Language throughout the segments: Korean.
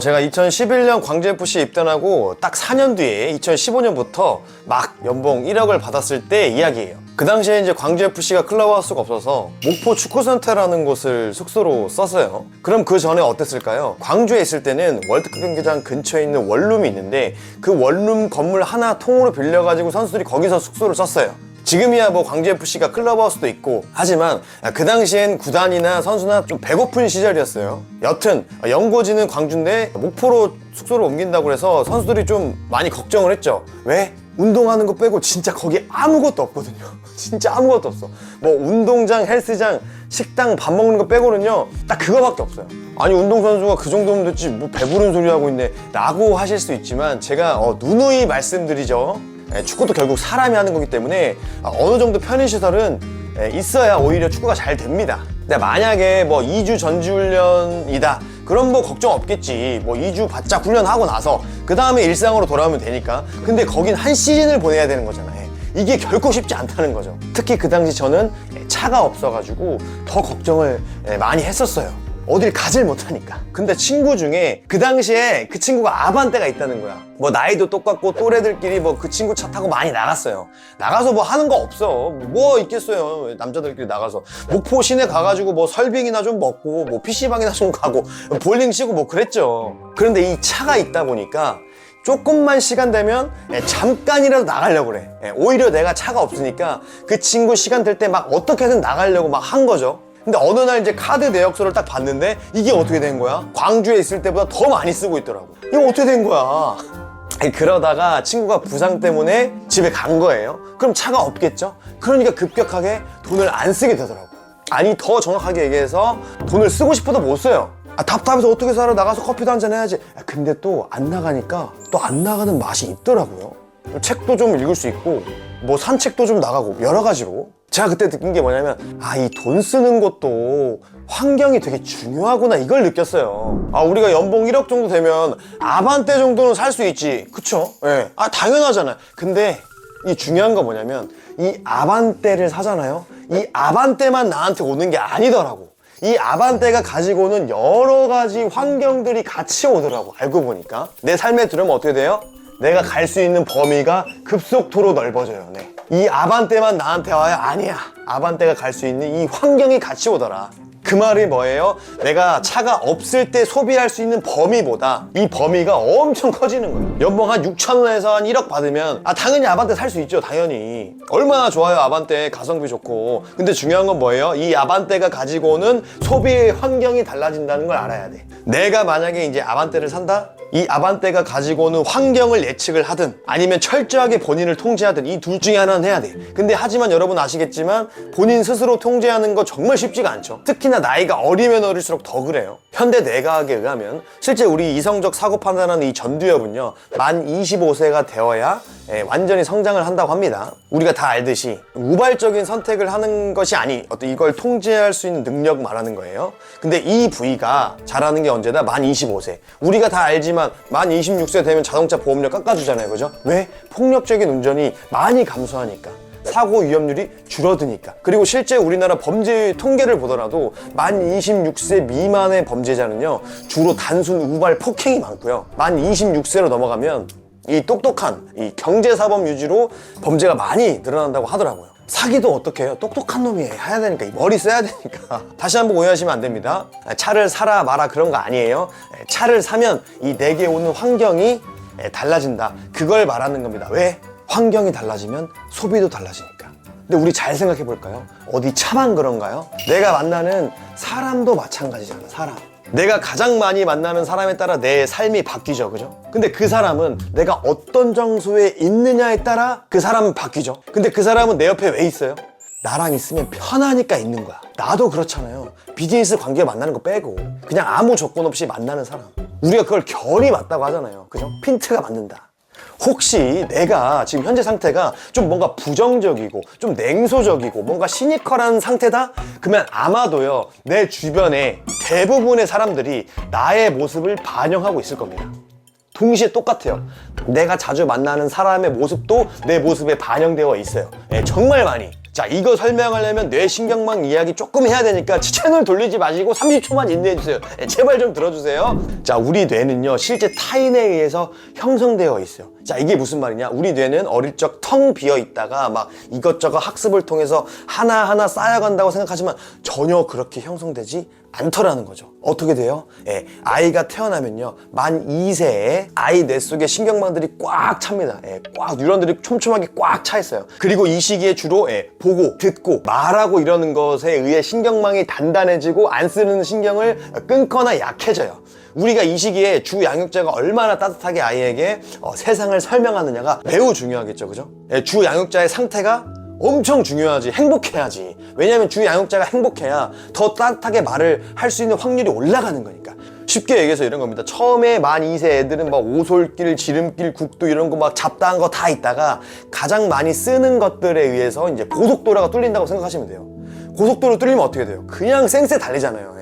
제가 2011년 광주FC 입단하고 딱 4년 뒤에 2015년부터 막 연봉 1억을 받았을 때 이야기예요. 그 당시에 이제 광주FC가 클럽하우스가 없어서 목포 축구센터라는 곳을 숙소로 썼어요. 그럼 그 전에 어땠을까요? 광주에 있을 때는 월드컵 경기장 근처에 있는 원룸이 있는데 그 원룸 건물 하나 통으로 빌려가지고 선수들이 거기서 숙소를 썼어요. 지금이야 뭐 광주FC가 클럽하우스도 있고 하지만 그 당시엔 구단이나 선수나 좀 배고픈 시절이었어요. 여튼 연고지는 광주인데 목포로 숙소를 옮긴다고 해서 선수들이 좀 많이 걱정을 했죠. 왜? 운동하는 거 빼고 진짜 거기 아무것도 없거든요. 진짜 아무것도 없어. 뭐 운동장, 헬스장, 식당, 밥 먹는 거 빼고는요 딱 그거밖에 없어요. 아니 운동선수가 그 정도면 됐지 뭐 배부른 소리 하고 있네 라고 하실 수 있지만 제가 누누이 말씀드리죠. 축구도 결국 사람이 하는 거기 때문에 어느 정도 편의시설은 있어야 오히려 축구가 잘 됩니다. 근데 만약에 뭐 2주 전지훈련이다 그럼 뭐 걱정 없겠지. 뭐 2주 바짝 훈련하고 나서 그 다음에 일상으로 돌아오면 되니까. 근데 거긴 한 시즌을 보내야 되는 거잖아요. 이게 결코 쉽지 않다는 거죠. 특히 그 당시 저는 차가 없어가지고 더 걱정을 많이 했었어요. 어딜 가질 못하니까. 근데 친구 중에 그 당시에 그 친구가 아반떼가 있다는 거야. 뭐 나이도 똑같고 또래들끼리 뭐 그 친구 차 타고 많이 나갔어요. 나가서 뭐 하는 거 없어. 뭐 있겠어요. 남자들끼리 나가서 목포 시내 가가지고 뭐 설빙이나 좀 먹고 뭐 PC방이나 좀 가고 볼링 치고 뭐 그랬죠. 그런데 이 차가 있다 보니까 조금만 시간 되면 잠깐이라도 나가려고 그래. 오히려 내가 차가 없으니까 그 친구 시간 될 때 막 어떻게든 나가려고 막 한 거죠. 근데 어느 날 이제 카드 내역서를 딱 봤는데 이게 어떻게 된 거야? 광주에 있을 때보다 더 많이 쓰고 있더라고. 이거 어떻게 된 거야? 그러다가 친구가 부상 때문에 집에 간 거예요. 그럼 차가 없겠죠? 그러니까 급격하게 돈을 안 쓰게 되더라고. 아니 더 정확하게 얘기해서 돈을 쓰고 싶어도 못 써요. 답답해서 어떻게 살아? 나가서 커피도 한잔 해야지. 근데 또 안 나가니까 또 안 나가는 맛이 있더라고요. 책도 좀 읽을 수 있고 뭐 산책도 좀 나가고 여러 가지로. 제가 그때 느낀 게 뭐냐면 이 돈 쓰는 것도 환경이 되게 중요하구나 이걸 느꼈어요. 우리가 연봉 1억 정도 되면 아반떼 정도는 살 수 있지 그쵸? 예. 당연하잖아요. 근데 이 중요한 거 뭐냐면 이 아반떼를 사잖아요. 이 아반떼만 나한테 오는 게 아니더라고. 이 아반떼가 가지고 오는 여러 가지 환경들이 같이 오더라고. 알고 보니까 내 삶에 들으면 어떻게 돼요? 내가 갈 수 있는 범위가 급속도로 넓어져요. 네. 이 아반떼만 나한테 와요? 아니야. 아반떼가 갈 수 있는 이 환경이 같이 오더라. 그 말이 뭐예요? 내가 차가 없을 때 소비할 수 있는 범위보다 이 범위가 엄청 커지는 거예요. 연봉 한 6,000원에서 한 1억 받으면 당연히 아반떼 살 수 있죠. 당연히. 얼마나 좋아요. 아반떼 가성비 좋고. 근데 중요한 건 뭐예요? 이 아반떼가 가지고 오는 소비의 환경이 달라진다는 걸 알아야 돼. 내가 만약에 이제 아반떼를 산다? 이 아반떼가 가지고 오는 환경을 예측을 하든 아니면 철저하게 본인을 통제하든 이 둘 중에 하나는 해야 돼. 근데 하지만 여러분 아시겠지만 본인 스스로 통제하는 거 정말 쉽지가 않죠. 특히나 나이가 어리면 어릴수록 더 그래요. 현대 뇌과학에 의하면 실제 우리 이성적 사고 판단하는 이 전두엽은요 만 25세가 되어야 완전히 성장을 한다고 합니다. 우리가 다 알듯이 우발적인 선택을 하는 것이 어떤 이걸 통제할 수 있는 능력 말하는 거예요. 근데 이 부위가 자라는 게 언제다? 만 25세. 우리가 다 알지만 만 26세 되면 자동차 보험료 깎아주잖아요. 그죠? 왜? 폭력적인 운전이 많이 감소하니까. 사고 위험률이 줄어드니까. 그리고 실제 우리나라 범죄 통계를 보더라도 만 26세 미만의 범죄자는요 주로 단순 우발 폭행이 많고요 만 26세로 넘어가면 이 똑똑한 이 경제사범 유지로 범죄가 많이 늘어난다고 하더라고요. 사기도 어떻게 해요? 똑똑한 놈이 해야 되니까 머리 써야 되니까. 다시 한번 오해하시면 안 됩니다. 차를 사라 마라 그런 거 아니에요. 차를 사면 이 내게 오는 환경이 달라진다 그걸 말하는 겁니다. 왜? 환경이 달라지면 소비도 달라지니까. 근데 우리 잘 생각해 볼까요? 어디 차만 그런가요? 내가 만나는 사람도 마찬가지잖아. 사람. 내가 가장 많이 만나는 사람에 따라 내 삶이 바뀌죠. 그죠? 근데 그 사람은 내가 어떤 장소에 있느냐에 따라 그 사람은 바뀌죠. 근데 그 사람은 내 옆에 왜 있어요? 나랑 있으면 편하니까 있는 거야. 나도 그렇잖아요. 비즈니스 관계 만나는 거 빼고 그냥 아무 조건 없이 만나는 사람. 우리가 그걸 결이 맞다고 하잖아요. 그죠? 핀트가 맞는다. 혹시 내가 지금 현재 상태가 좀 뭔가 부정적이고 좀 냉소적이고 뭔가 시니컬한 상태다? 그러면 아마도요 내 주변에 대부분의 사람들이 나의 모습을 반영하고 있을 겁니다. 동시에 똑같아요. 내가 자주 만나는 사람의 모습도 내 모습에 반영되어 있어요. 정말 많이. 자, 이거 설명하려면 뇌신경망 이야기 조금 해야 되니까 채널 돌리지 마시고 30초만 인내해주세요. 제발 좀 들어주세요. 자, 우리 뇌는요 실제 타인에 의해서 형성되어 있어요. 자, 이게 무슨 말이냐, 우리 뇌는 어릴 적 텅 비어 있다가 막 이것저것 학습을 통해서 하나하나 쌓여간다고 생각하지만 전혀 그렇게 형성되지 않더라는 거죠. 어떻게 돼요? 예, 아이가 태어나면요 만 2세에 아이 뇌 속에 신경망들이 꽉 찹니다. 예, 꽉 뉴런들이 촘촘하게 꽉 차 있어요. 그리고 이 시기에 주로 보고, 듣고, 말하고 이러는 것에 의해 신경망이 단단해지고 안 쓰는 신경을 끊거나 약해져요. 우리가 이 시기에 주 양육자가 얼마나 따뜻하게 아이에게 세상을 설명하느냐가 매우 중요하겠죠, 그죠? 예, 주 양육자의 상태가 엄청 중요하지. 행복해야지. 왜냐면 주 양육자가 행복해야 더 따뜻하게 말을 할 수 있는 확률이 올라가는 거니까. 쉽게 얘기해서 이런 겁니다. 처음에 만 2세 애들은 막 오솔길, 지름길, 국도 이런 거 막 잡다한 거 다 있다가 가장 많이 쓰는 것들에 의해서 이제 고속도로가 뚫린다고 생각하시면 돼요. 고속도로 뚫리면 어떻게 돼요? 그냥 쌩쌩 달리잖아요.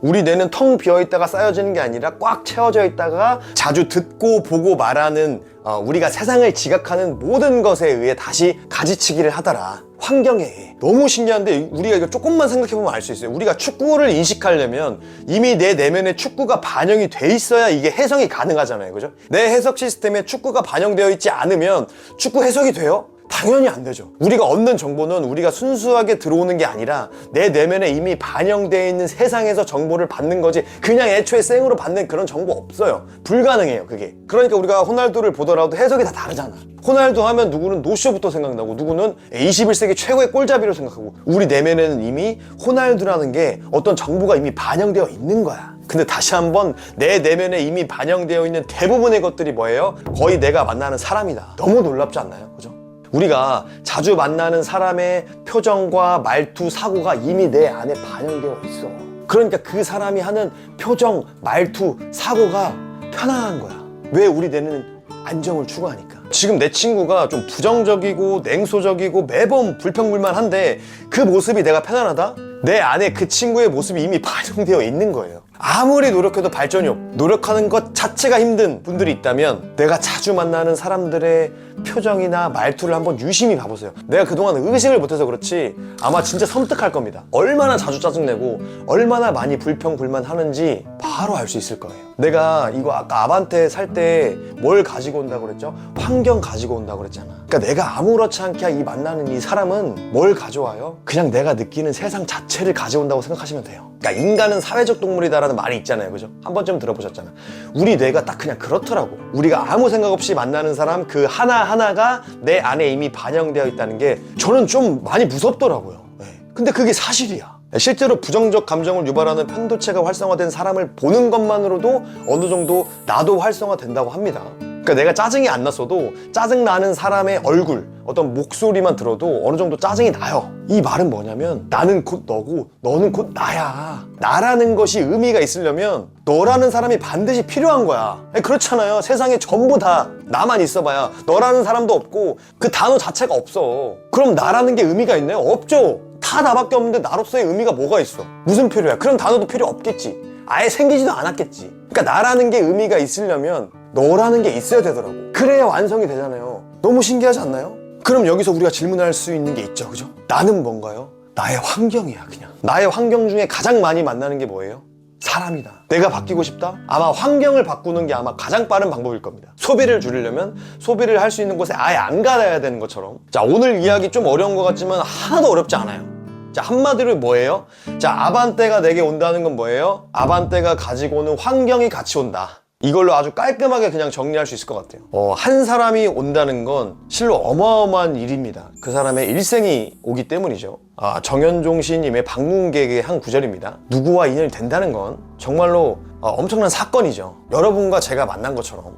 우리 뇌는 텅 비어있다가 쌓여지는 게 아니라 꽉 채워져 있다가 자주 듣고 보고 말하는 우리가 세상을 지각하는 모든 것에 의해 다시 가지치기를 하더라. 환경에 의해. 너무 신기한데 우리가 이거 조금만 생각해보면 알 수 있어요. 우리가 축구를 인식하려면 이미 내 내면에 축구가 반영이 돼 있어야 이게 해석이 가능하잖아요, 그죠? 내 해석 시스템에 축구가 반영되어 있지 않으면 축구 해석이 돼요? 당연히 안 되죠. 우리가 얻는 정보는 우리가 순수하게 들어오는 게 아니라 내 내면에 이미 반영되어 있는 세상에서 정보를 받는 거지 그냥 애초에 생으로 받는 그런 정보 없어요. 불가능해요, 그게. 그러니까 우리가 호날두를 보더라도 해석이 다 다르잖아. 호날두 하면 누구는 노쇼부터 생각나고 누구는 21세기 최고의 골잡이로 생각하고 우리 내면에는 이미 호날두라는 게 어떤 정보가 이미 반영되어 있는 거야. 근데 다시 한번 내 내면에 이미 반영되어 있는 대부분의 것들이 뭐예요? 거의 내가 만나는 사람이다. 너무 놀랍지 않나요? 그죠? 우리가 자주 만나는 사람의 표정과 말투, 사고가 이미 내 안에 반영되어 있어. 그러니까 그 사람이 하는 표정, 말투, 사고가 편안한 거야. 왜? 우리 뇌는 안정을 추구하니까. 지금 내 친구가 좀 부정적이고 냉소적이고 매번 불평불만한데 그 모습이 내가 편안하다? 내 안에 그 친구의 모습이 이미 반영되어 있는 거예요. 아무리 노력해도 발전이 없고 노력하는 것 자체가 힘든 분들이 있다면 내가 자주 만나는 사람들의 표정이나 말투를 한번 유심히 봐보세요. 내가 그동안 의식을 못해서 그렇지 아마 진짜 섬뜩할 겁니다. 얼마나 자주 짜증내고 얼마나 많이 불평불만하는지 바로 알 수 있을 거예요. 내가 이거 아까 아반떼 살 때 뭘 가지고 온다고 그랬죠? 환경 가지고 온다고 그랬잖아. 그러니까 내가 아무렇지 않게 이 만나는 이 사람은 뭘 가져와요? 그냥 내가 느끼는 세상 자체를 가져온다고 생각하시면 돼요. 그러니까 인간은 사회적 동물이다라는 말이 있잖아요, 그죠? 한 번쯤 들어보셨잖아. 우리 뇌가 딱 그냥 그렇더라고. 우리가 아무 생각 없이 만나는 사람 그 하나하나가 내 안에 이미 반영되어 있다는 게 저는 좀 많이 무섭더라고요. 네. 근데 그게 사실이야. 실제로 부정적 감정을 유발하는 편도체가 활성화된 사람을 보는 것만으로도 어느 정도 나도 활성화된다고 합니다. 그러니까 내가 짜증이 안 났어도 짜증나는 사람의 얼굴, 어떤 목소리만 들어도 어느 정도 짜증이 나요. 이 말은 뭐냐면 나는 곧 너고 너는 곧 나야. 나라는 것이 의미가 있으려면 너라는 사람이 반드시 필요한 거야. 그렇잖아요. 세상에 전부 다 나만 있어봐야 너라는 사람도 없고 그 단어 자체가 없어. 그럼 나라는 게 의미가 있나요? 없죠. 다 나밖에 없는데 나로서의 의미가 뭐가 있어? 무슨 필요야? 그런 단어도 필요 없겠지. 아예 생기지도 않았겠지. 그러니까 나라는 게 의미가 있으려면 너라는 게 있어야 되더라고. 그래야 완성이 되잖아요. 너무 신기하지 않나요? 그럼 여기서 우리가 질문할 수 있는 게 있죠, 그죠? 나는 뭔가요? 나의 환경이야, 그냥. 나의 환경 중에 가장 많이 만나는 게 뭐예요? 사람이다. 내가 바뀌고 싶다? 아마 환경을 바꾸는 게 아마 가장 빠른 방법일 겁니다. 소비를 줄이려면 소비를 할 수 있는 곳에 아예 안 가야 되는 것처럼. 자, 오늘 이야기 좀 어려운 것 같지만 하나도 어렵지 않아요. 자, 한마디로 뭐예요? 자, 아반떼가 내게 온다는 건 뭐예요? 아반떼가 가지고 오는 환경이 같이 온다. 이걸로 아주 깔끔하게 그냥 정리할 수 있을 것 같아요. 한 사람이 온다는 건 실로 어마어마한 일입니다. 그 사람의 일생이 오기 때문이죠. 정현종 시인님의 방문객의 한 구절입니다. 누구와 인연이 된다는 건 정말로 엄청난 사건이죠. 여러분과 제가 만난 것처럼.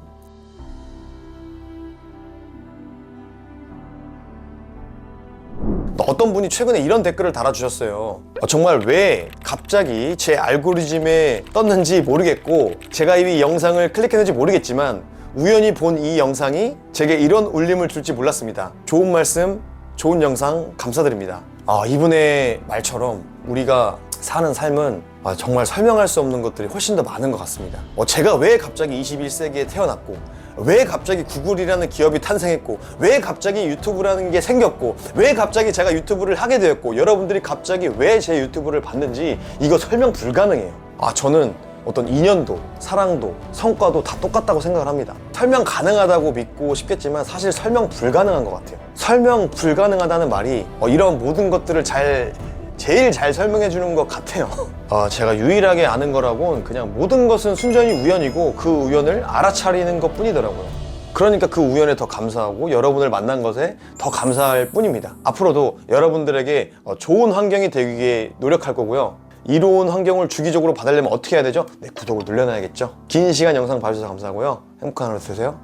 어떤 분이 최근에 이런 댓글을 달아주셨어요. 정말 왜 갑자기 제 알고리즘에 떴는지 모르겠고 제가 이 영상을 클릭했는지 모르겠지만 우연히 본 이 영상이 제게 이런 울림을 줄지 몰랐습니다. 좋은 말씀, 좋은 영상 감사드립니다. 이분의 말처럼 우리가 사는 삶은 정말 설명할 수 없는 것들이 훨씬 더 많은 것 같습니다. 제가 왜 갑자기 21세기에 태어났고 왜 갑자기 구글이라는 기업이 탄생했고, 왜 갑자기 유튜브라는 게 생겼고, 왜 갑자기 제가 유튜브를 하게 되었고, 여러분들이 갑자기 왜 제 유튜브를 봤는지 이거 설명 불가능해요. 저는 어떤 인연도, 사랑도, 성과도 다 똑같다고 생각을 합니다. 설명 가능하다고 믿고 싶겠지만 사실 설명 불가능한 것 같아요. 설명 불가능하다는 말이 이런 모든 것들을 제일 잘 설명해 주는 것 같아요. 제가 유일하게 아는 거라곤 그냥 모든 것은 순전히 우연이고 그 우연을 알아차리는 것 뿐이더라고요. 그러니까 그 우연에 더 감사하고 여러분을 만난 것에 더 감사할 뿐입니다. 앞으로도 여러분들에게 좋은 환경이 되기 위해 노력할 거고요. 이로운 환경을 주기적으로 받으려면 어떻게 해야 되죠? 네, 구독을 눌러놔야겠죠. 긴 시간 영상 봐주셔서 감사하고요. 행복한 하루 되세요.